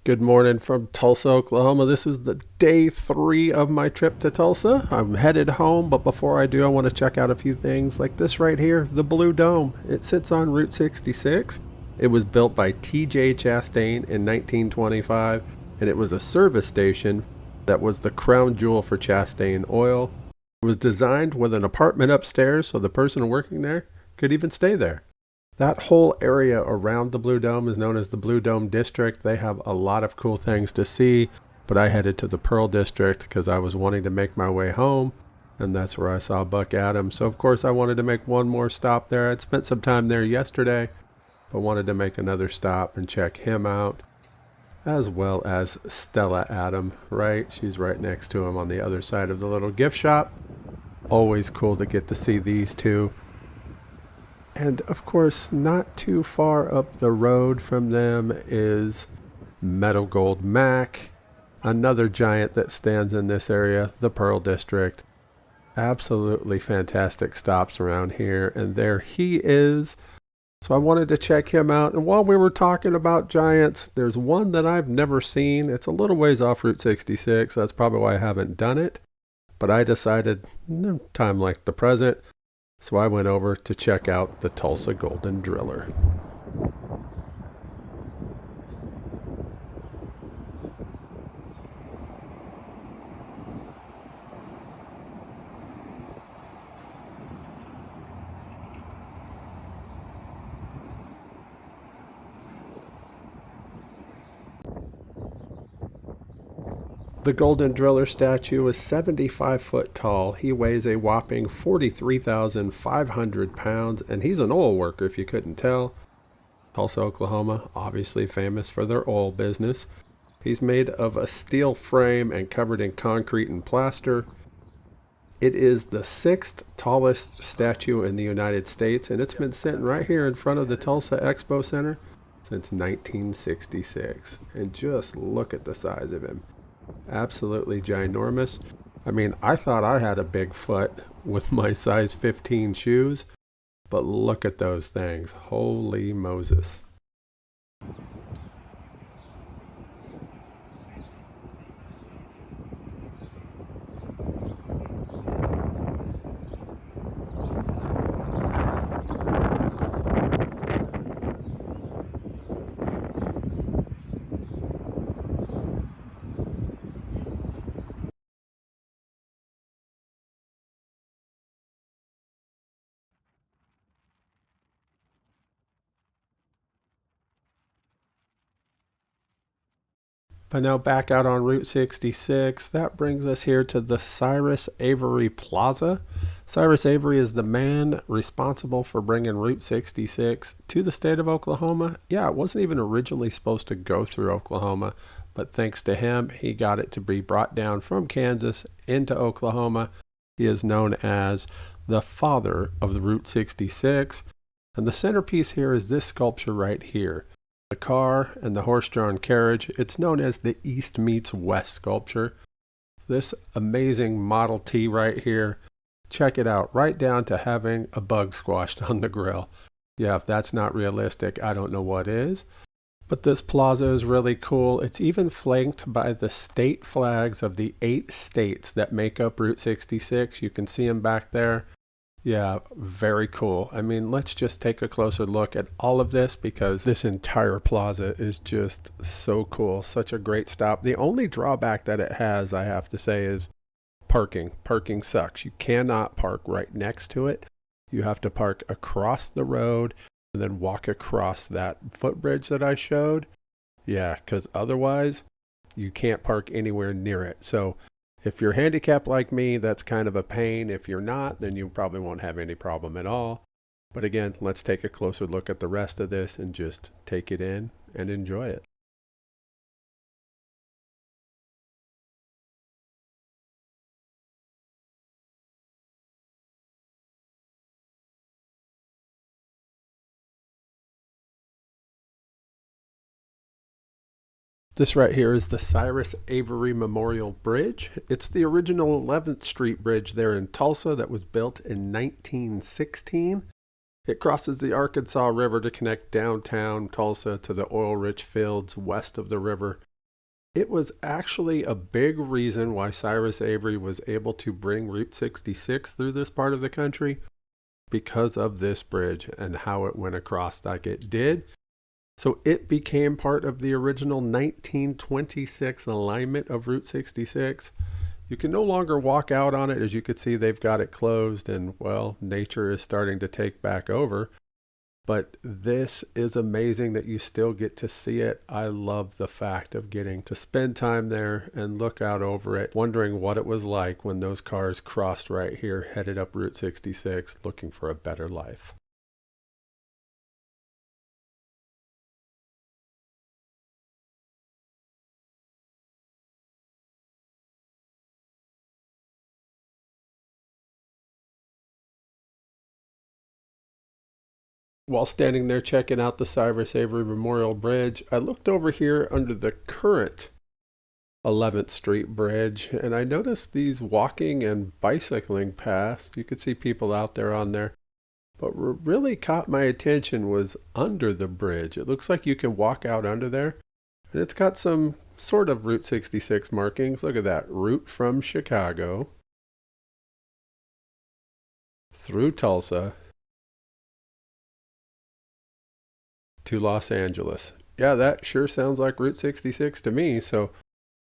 Good morning from Tulsa, Oklahoma. This is the day 3 of my trip to Tulsa. I'm headed home, but before I do, I want to check out a few things like this right here, the Blue Dome. It sits on Route 66. It was built by T.J. Chastain in 1925, and it was a service station that was the crown jewel for Chastain Oil. It was designed with an apartment upstairs, so the person working there could even stay there. That whole area around the Blue Dome is known as the Blue Dome District. They have a lot of cool things to see, but I headed to the Pearl District because I was wanting to make my way home, and that's where I saw Buck Adams. So of course I wanted to make one more stop there. I'd spent some time there yesterday, but wanted to make another stop and check him out, as well as Stella Adam, right? She's right next to him on the other side of the little gift shop. Always cool to get to see these two. And of course, not too far up the road from them is Metal Gold Mac, another giant that stands in this area, the Pearl District. Absolutely fantastic stops around here, and there he is. So I wanted to check him out, and while we were talking about giants, there's one that I've never seen. It's a little ways off Route 66, that's probably why I haven't done it. But I decided, no time like the present, so I went over to check out the Tulsa Golden Driller. The Golden Driller statue is 75 foot tall. He weighs a whopping 43,500 pounds, and he's an oil worker if you couldn't tell. Tulsa, Oklahoma, obviously famous for their oil business. He's made of a steel frame and covered in concrete and plaster. It is the 6th tallest statue in the United States, and it's been sitting right here in front of the Tulsa Expo Center since 1966. And just look at the size of him. Absolutely ginormous. I mean, I thought I had a big foot with my size 15 shoes, but look at those things. Holy Moses. But now back out on Route 66, that brings us here to the Cyrus Avery Plaza. Cyrus Avery is the man responsible for bringing Route 66 to the state of Oklahoma. Yeah, it wasn't even originally supposed to go through Oklahoma, but thanks to him, he got it to be brought down from Kansas into Oklahoma. He is known as the father of the Route 66. And the centerpiece here is this sculpture right here. The car and the horse-drawn carriage. It's known as the East Meets West sculpture. This amazing Model T right here. Check it out, right down to having a bug squashed on the grill. Yeah, if that's not realistic, I don't know what is. But this plaza is really cool. It's even flanked by the state flags of the 8 states that make up Route 66. You can see them back there. Yeah, very cool. I mean, let's just take a closer look at all of this because this entire plaza is just so cool. Such a great stop. The only drawback that it has, I have to say, is parking. Parking sucks. You cannot park right next to it. You have to park across the road and then walk across that footbridge that I showed. Yeah, because otherwise you can't park anywhere near it. So if you're handicapped like me, that's kind of a pain. If you're not, then you probably won't have any problem at all. But again, let's take a closer look at the rest of this and just take it in and enjoy it. This right here is the Cyrus Avery Memorial Bridge. It's the original 11th Street Bridge there in Tulsa that was built in 1916. It crosses the Arkansas River to connect downtown Tulsa to the oil-rich fields west of the river. It was actually a big reason why Cyrus Avery was able to bring Route 66 through this part of the country, because of this bridge and how it went across like it did. So it became part of the original 1926 alignment of Route 66. You can no longer walk out on it. As you can see, they've got it closed, and well, nature is starting to take back over. But this is amazing that you still get to see it. I love the fact of getting to spend time there and look out over it, wondering what it was like when those cars crossed right here, headed up Route 66, looking for a better life. While standing there checking out the Cyrus Avery Memorial Bridge, I looked over here under the current 11th Street Bridge, and I noticed these walking and bicycling paths. You could see people out there on there. But what really caught my attention was under the bridge. It looks like you can walk out under there, and it's got some sort of Route 66 markings. Look at that. Route from Chicago through Tulsa to Los Angeles. Yeah, that sure sounds like Route 66 to me. So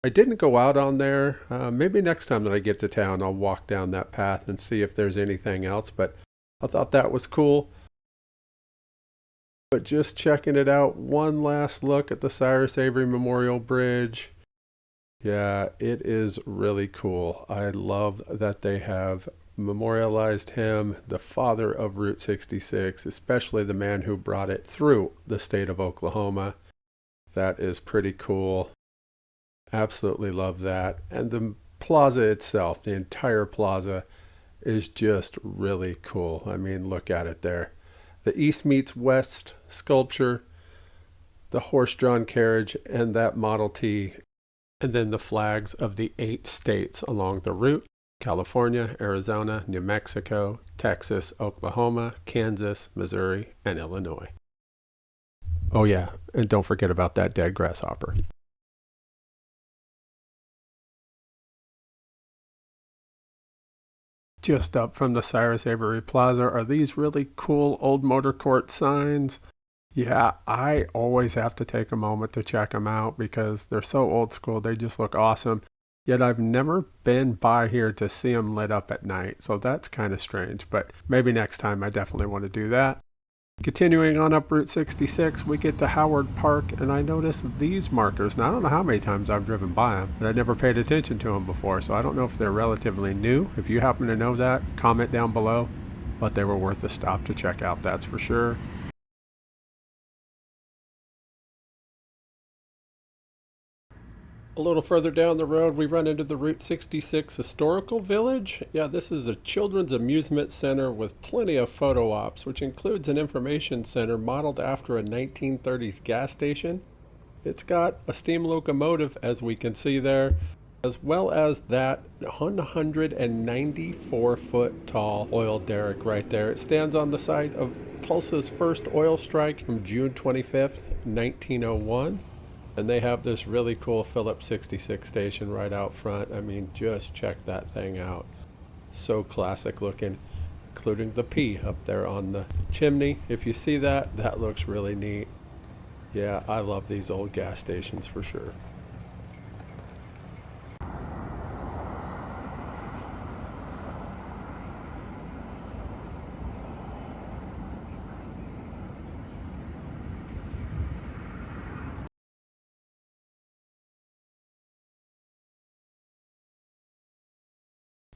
I didn't go out on there. Maybe next time that I get to town, I'll walk down that path and see if there's anything else. But I thought that was cool. But just checking it out, one last look at the Cyrus Avery Memorial Bridge. Yeah, it is really cool. I love that they have memorialized him, the father of Route 66, especially the man who brought it through the state of Oklahoma. That is pretty cool. Absolutely love that. And the plaza itself, the entire plaza, is just really cool. I mean, look at it there. The East meets West sculpture, the horse-drawn carriage, and that Model T, and then the flags of the 8 states along the route: California, Arizona, New Mexico, Texas, Oklahoma, Kansas, Missouri, and Illinois. Oh yeah, and don't forget about that dead grasshopper. Just up from the Cyrus Avery Plaza are these really cool old motor court signs. Yeah, I always have to take a moment to check them out because they're so old school. They just look awesome. Yet I've never been by here to see them lit up at night, so that's kind of strange. But maybe next time I definitely want to do that. Continuing on up Route 66, we get to Howard Park, and I notice these markers. Now, I don't know how many times I've driven by them, but I never paid attention to them before, so I don't know if they're relatively new. If you happen to know that, comment down below. But they were worth a stop to check out, that's for sure. A little further down the road, we run into the Route 66 Historical Village. Yeah, this is a children's amusement center with plenty of photo ops, which includes an information center modeled after a 1930s gas station. It's got a steam locomotive, as we can see there, as well as that 194-foot tall oil derrick right there. It stands on the site of Tulsa's first oil strike from June 25th, 1901. And they have this really cool Phillips 66 station right out front. I mean, just check that thing out. So classic looking, including the P up there on the chimney. If you see that, that looks really neat. Yeah, I love these old gas stations for sure.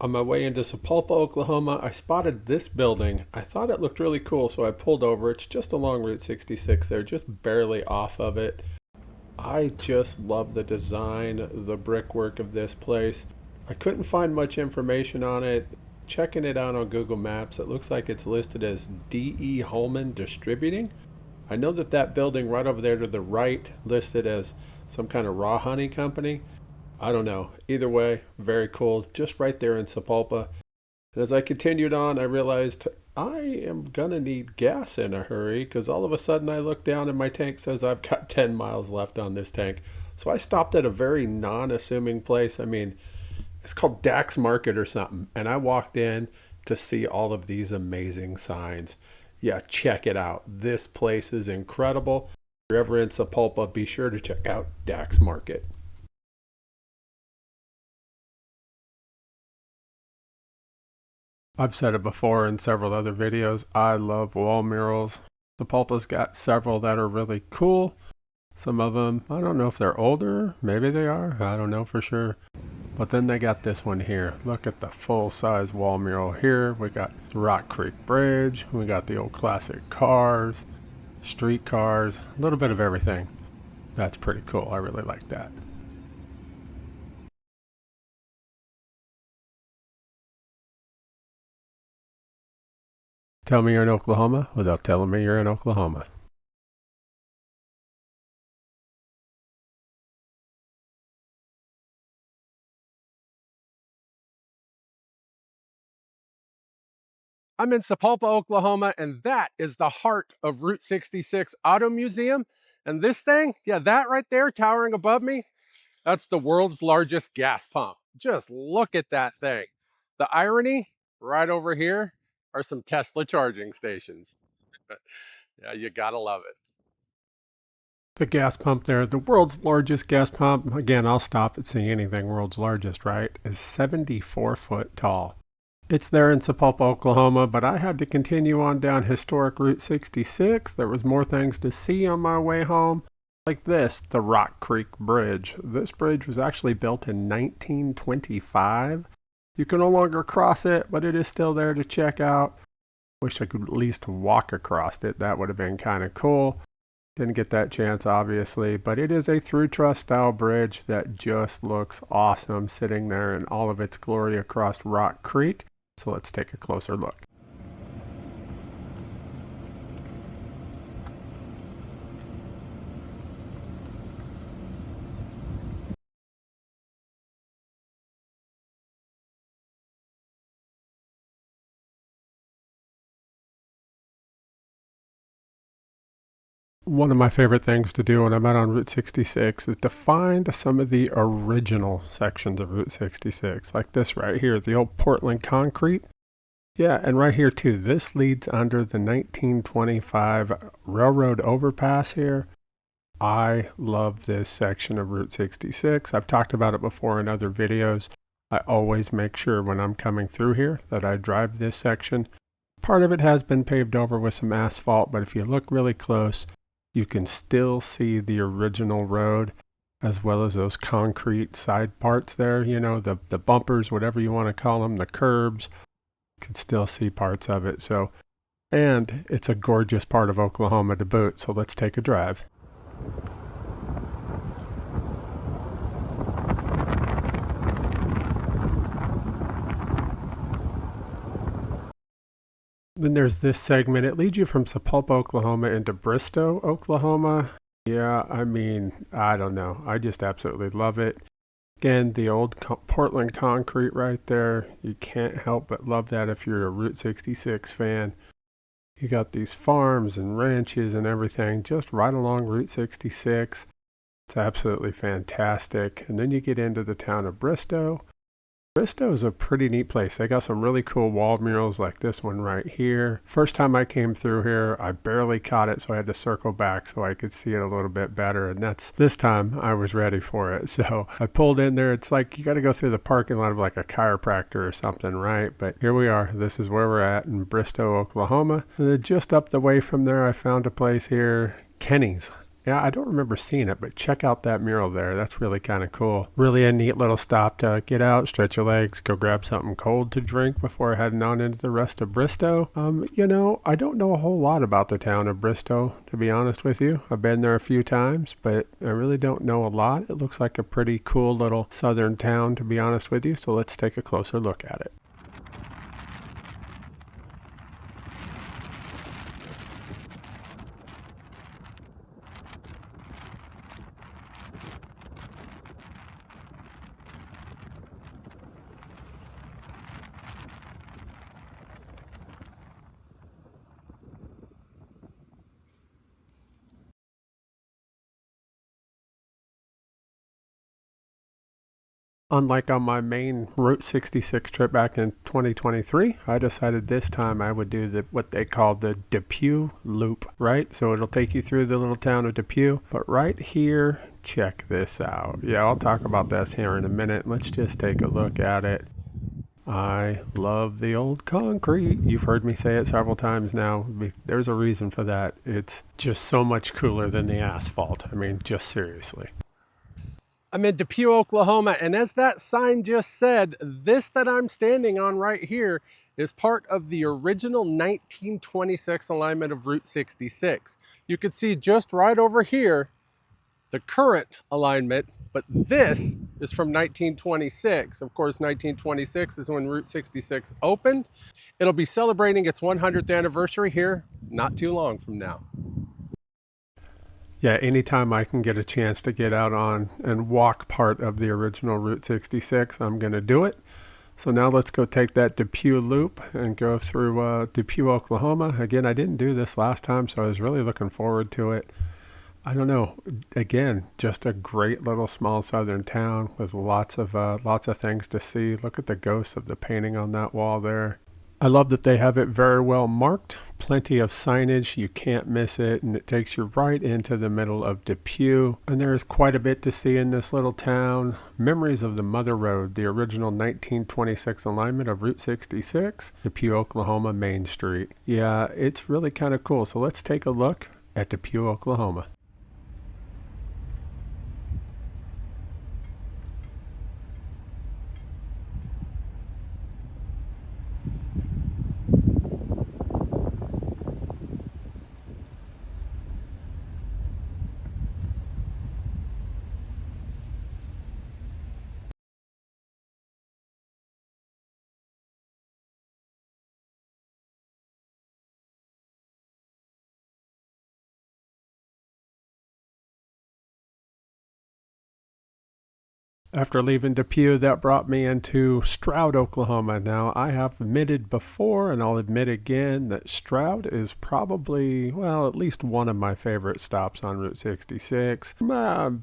On my way into Sapulpa, Oklahoma, I spotted this building. I thought it looked really cool, so I pulled over. It's just along Route 66 there, just barely off of it. I just love the design, the brickwork of this place. I couldn't find much information on it. Checking it out on Google Maps, it looks like it's listed as D.E. Holman Distributing. I know that that building right over there to the right listed as some kind of raw honey company. I don't know. Either way, very cool. Just right there in Sapulpa. And as I continued on, I realized I am gonna need gas in a hurry because all of a sudden I look down and my tank says I've got 10 miles left on this tank. So I stopped at a very non assuming place. I mean, it's called Dax Market or something. And I walked in to see all of these amazing signs. Yeah, check it out. This place is incredible. If you're ever in Sapulpa, be sure to check out Dax Market. I've said it before in several other videos. I love wall murals. Sapulpa's got several that are really cool. Some of them, I don't know if they're older. Maybe they are. I don't know for sure. But then they got this one here. Look at the full-size wall mural here. We got the Rock Creek Bridge. We got the old classic cars, street cars, a little bit of everything. That's pretty cool. I really like that. Tell me you're in Oklahoma without telling me you're in Oklahoma. I'm in Sapulpa, Oklahoma, and that is the heart of Route 66 Auto Museum. And this thing, yeah, that right there towering above me, that's the world's largest gas pump. Just look at that thing. The irony, right over here are some Tesla charging stations. Yeah, you gotta love it. The gas pump there, the world's largest gas pump, again, I'll stop at seeing anything world's largest, right, is 74 foot tall. It's there in Sapulpa, Oklahoma, but I had to continue on down historic Route 66. There was more things to see on my way home, like this, the Rock Creek Bridge. This bridge was actually built in 1925. You can no longer cross it, but it is still there to check out. Wish I could at least walk across it. That would have been kind of cool. Didn't get that chance, obviously, but it is a through truss style bridge that just looks awesome sitting there in all of its glory across Rock Creek. So let's take a closer look. One of my favorite things to do when I'm out on Route 66 is to find some of the original sections of Route 66, like this right here, the old Portland concrete. Yeah, and right here too, this leads under the 1925 railroad overpass here. I love this section of Route 66. I've talked about it before in other videos. I always make sure when I'm coming through here that I drive this section. Part of it has been paved over with some asphalt, but if you look really close, you can still see the original road as well as those concrete side parts there, you know, the bumpers, whatever you want to call them, the curbs. You can still see parts of it. So, and it's a gorgeous part of Oklahoma to boot, so let's take a drive. Then there's this segment. It leads you from Sapulpa, Oklahoma into Bristo, Oklahoma. Yeah, I mean, I don't know. I just absolutely love it. Again, the old Portland concrete right there. You can't help but love that if you're a Route 66 fan. You got these farms and ranches and everything just right along Route 66. It's absolutely fantastic. And then you get into the town of Bristo. Bristo is a pretty neat place. They got some really cool wall murals like this one right here. First time I came through here, I barely caught it, so I had to circle back so I could see it a little bit better. And this time I was ready for it. So I pulled in there. It's like you got to go through the parking lot of like a chiropractor or something, right? But here we are. This is where we're at in Bristo, Oklahoma. And then just up the way from there, I found a place here, Kenny's. Yeah, I don't remember seeing it, but check out that mural there. That's really kind of cool. Really a neat little stop to get out, stretch your legs, go grab something cold to drink before heading on into the rest of Bristo. You know, I don't know a whole lot about the town of Bristo, to be honest with you. I've been there a few times, but I really don't know a lot. It looks like a pretty cool little southern town, to be honest with you. So let's take a closer look at it. Unlike on my main Route 66 trip back in 2023, I decided this time I would do what they call the Depew Loop, right? So it'll take you through the little town of Depew. But right here, check this out. Yeah, I'll talk about this here in a minute. Let's just take a look at it. I love the old concrete. You've heard me say it several times now. There's a reason for that. It's just so much cooler than the asphalt. I mean, just seriously. I'm in Depew, Oklahoma, and as that sign just said, this that I'm standing on right here is part of the original 1926 alignment of Route 66. You can see just right over here the current alignment, but this is from 1926. Of course, 1926 is when Route 66 opened. It'll be celebrating its 100th anniversary here not too long from now. Yeah, anytime I can get a chance to get out on and walk part of the original Route 66, I'm going to do it. So now let's go take that Depew loop and go through Depew, Oklahoma. Again, I didn't do this last time, so I was really looking forward to it. I don't know. Again, just a great little small southern town with lots of things to see. Look at the ghosts of the painting on that wall there. I love that they have it very well marked. Plenty of signage. You can't miss it. And it takes you right into the middle of Depew. And there is quite a bit to see in this little town. Memories of the Mother Road, the original 1926 alignment of Route 66, Depew, Oklahoma, Main Street. Yeah, it's really kind of cool. So let's take a look at Depew, Oklahoma. After leaving Depew, that brought me into Stroud, Oklahoma. Now, I have admitted before, and I'll admit again, that Stroud is probably, well, at least one of my favorite stops on Route 66.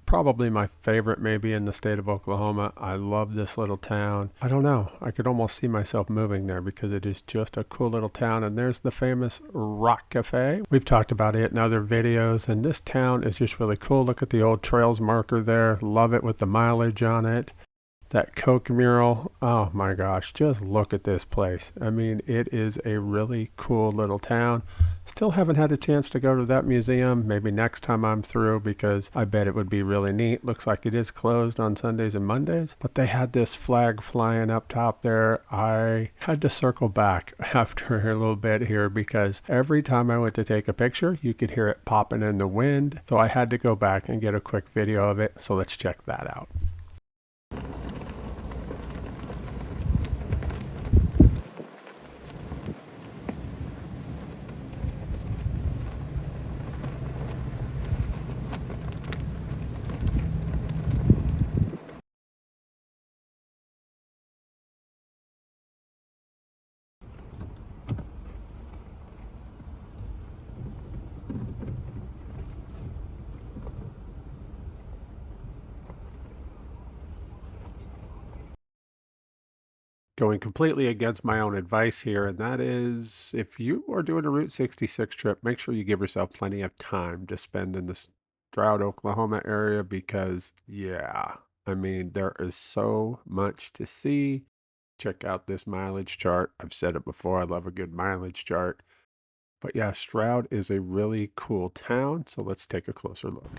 Probably my favorite, maybe, in the state of Oklahoma. I love this little town. I don't know. I could almost see myself moving there because it is just a cool little town. And there's the famous Rock Cafe. We've talked about it in other videos, and this town is just really cool. Look at the old trails marker there. Love it with the mileage on it. That Coke mural, oh my gosh, just look at this place. I mean, it is a really cool little town. Still haven't had a chance to go to that museum. Maybe next time I'm through, because I bet it would be really neat. Looks like it is closed on Sundays and Mondays, but they had this flag flying up top there. I had to circle back after a little bit here because every time I went to take a picture, you could hear it popping in the wind. So I had to go back and get a quick video of it. So let's check that out. Going completely against my own advice here, and that is if you are doing a Route 66 trip, make sure you give yourself plenty of time to spend in the Stroud, Oklahoma area because, yeah, I mean, there is so much to see. Check out this mileage chart. I've said it before, I love a good mileage chart. But yeah, Stroud is a really cool town, so let's take a closer look.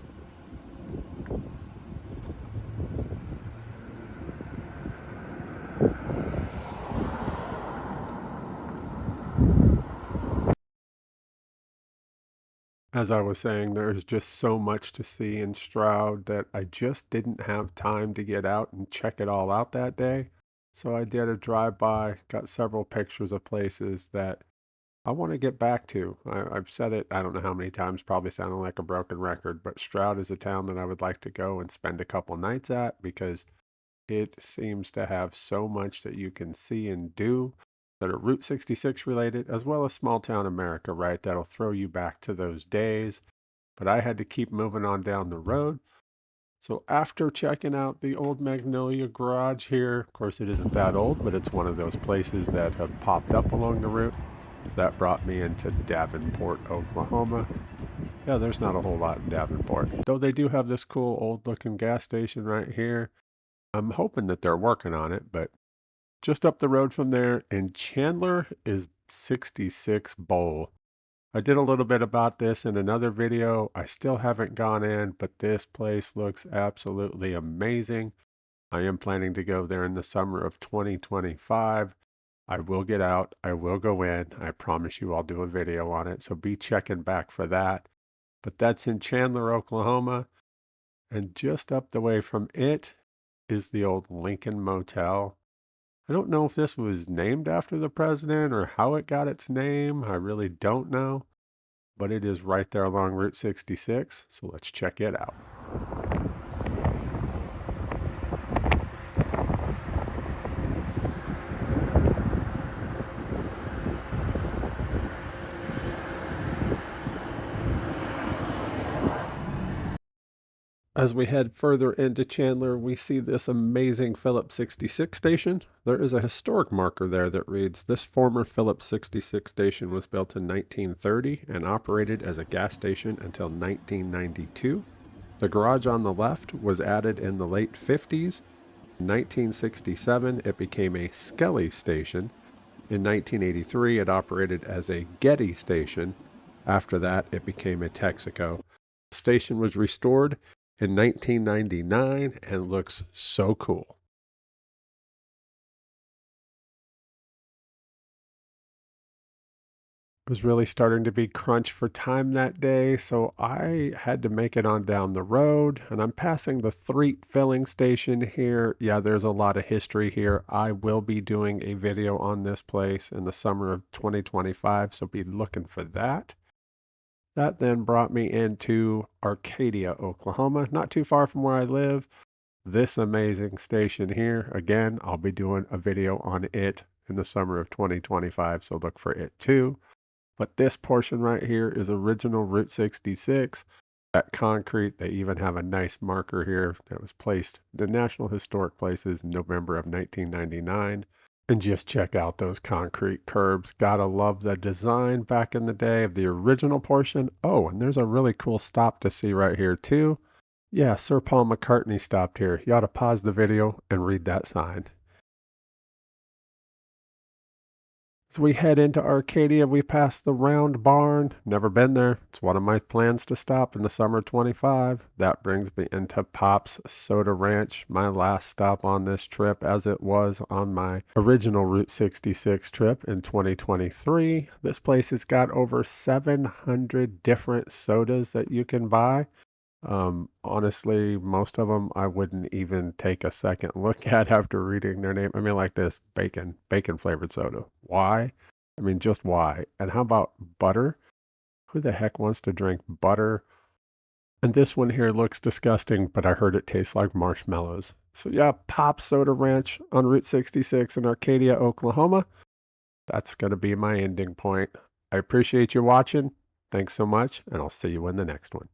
As I was saying, there's just so much to see in Stroud that I just didn't have time to get out and check it all out that day. So I did a drive-by, got several pictures of places that I want to get back to. I've said it, I don't know how many times, probably sounding like a broken record, but Stroud is a town that I would like to go and spend a couple nights at because it seems to have so much that you can see and do that are Route 66 related, as well as small town America, right? That'll throw you back to those days. But I had to keep moving on down the road. So after checking out the old Magnolia garage here, of course it isn't that old, but it's one of those places that have popped up along the route. That brought me into Davenport, Oklahoma. Yeah, there's not a whole lot in Davenport, though they do have this cool old looking gas station right here. I'm hoping that they're working on it, but just up the road from there in Chandler is 66 Bowl. I did a little bit about this in another video. I still haven't gone in, but this place looks absolutely amazing. I am planning to go there in the summer of 2025. I will get out. I will go in. I promise you I'll do a video on it. So be checking back for that. But that's in Chandler, Oklahoma. And just up the way from it is the old Lincoln Motel. I don't know if this was named after the president or how it got its name. I really don't know. But it is right there along Route 66. So let's check it out. As we head further into Chandler, we see this amazing Phillips 66 station. There is a historic marker there that reads, "This former Phillips 66 station was built in 1930 and operated as a gas station until 1992. The garage on the left was added in the late 50s. In 1967, it became a Skelly station. In 1983, it operated as a Getty station. After that, it became a Texaco. The station was restored in 1999 and looks so cool." It was really starting to be crunch for time that day, so I had to make it on down the road, and I'm passing the Threet filling station here. Yeah, there's a lot of history here. I will be doing a video on this place in the summer of 2025, so be looking for that. That then brought me into Arcadia, Oklahoma, not too far from where I live. This amazing station here, again, I'll be doing a video on it in the summer of 2025, so look for it too. But this portion right here is original Route 66. That concrete, they even have a nice marker here that was placed in the National Historic Places in November of 1999. And just check out those concrete curbs. Gotta love the design back in the day of the original portion. Oh, and there's a really cool stop to see right here too. Yeah, Sir Paul McCartney stopped here. You ought to pause the video and read that sign. As we head into Arcadia, we pass the Round Barn. Never been there. It's one of my plans to stop in the summer 25. That brings me into Pop's Soda Ranch, my last stop on this trip, as it was on my original Route 66 trip in 2023. This place has got over 700 different sodas that you can buy. Honestly, most of them I wouldn't even take a second look at after reading their name. I mean, like this bacon flavored soda. Why? I mean, just why? And how about butter? Who the heck wants to drink butter? And this one here looks disgusting, but I heard it tastes like marshmallows. So yeah, Pop Soda Ranch on Route 66 in Arcadia, Oklahoma. That's going to be my ending point. I appreciate you watching. Thanks so much, and I'll see you in the next one.